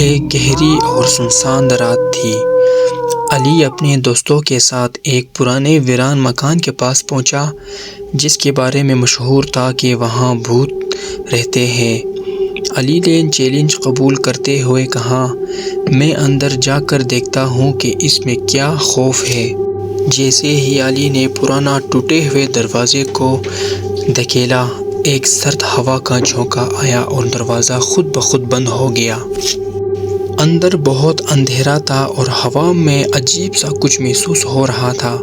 ایک گہری اور سنسان رات تھی۔ علی اپنے دوستوں کے ساتھ ایک پرانے ویران مکان کے پاس پہنچا جس کے بارے میں مشہور تھا کہ وہاں بھوت رہتے ہیں۔ علی نے چیلنج قبول کرتے ہوئے کہا، میں اندر جا کر دیکھتا ہوں کہ اس میں کیا خوف ہے۔ جیسے ہی علی نے پرانا ٹوٹے ہوئے دروازے کو دھکیلا، ایک سرد ہوا کا جھونکا آیا اور دروازہ خود بخود بند ہو گیا۔ اندر بہت اندھیرا تھا اور ہوا میں عجیب سا کچھ محسوس ہو رہا تھا۔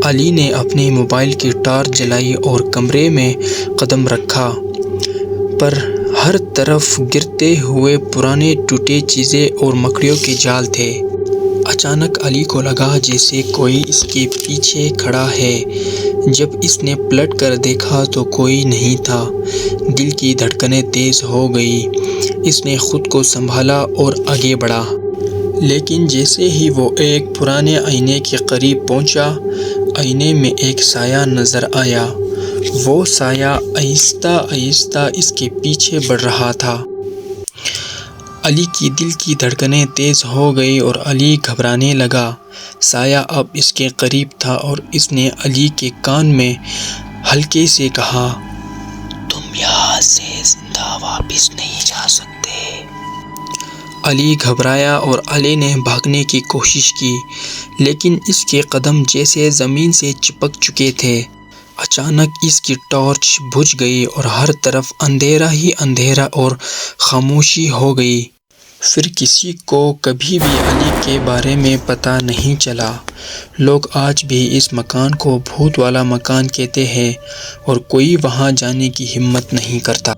علی نے اپنے موبائل کی ٹارچ جلائی اور کمرے میں قدم رکھا، پر ہر طرف گرتے ہوئے پرانے ٹوٹے چیزیں اور مکڑیوں کے جال تھے۔ اچانک علی کو لگا جیسے کوئی اس کے پیچھے کھڑا ہے۔ جب اس نے پلٹ کر دیکھا تو کوئی نہیں تھا۔ دل کی دھڑکنیں تیز ہو گئی۔ اس نے خود کو سنبھالا اور آگے بڑھا۔ لیکن جیسے ہی وہ ایک پرانے آئینے کے قریب پہنچا، آئینے میں ایک سایہ نظر آیا۔ وہ سایہ آہستہ آہستہ اس کے پیچھے بڑھ رہا تھا۔ علی کی دل کی دھڑکنیں تیز ہو گئی اور علی گھبرانے لگا۔ سایہ اب اس کے قریب تھا اور اس نے علی کے کان میں ہلکے سے کہا، تم یہاں سے زندہ واپس نہیں جا سکتے۔ علی گھبرایا اور علی نے بھاگنے کی کوشش کی، لیکن اس کے قدم جیسے زمین سے چپک چکے تھے۔ اچانک اس کی ٹارچ بجھ گئی اور ہر طرف اندھیرا ہی اندھیرا اور خاموشی ہو گئی۔ پھر کسی کو کبھی بھی علی کے بارے میں پتہ نہیں چلا۔ لوگ آج بھی اس مکان کو بھوت والا مکان کہتے ہیں اور کوئی وہاں جانے کی ہمت نہیں کرتا۔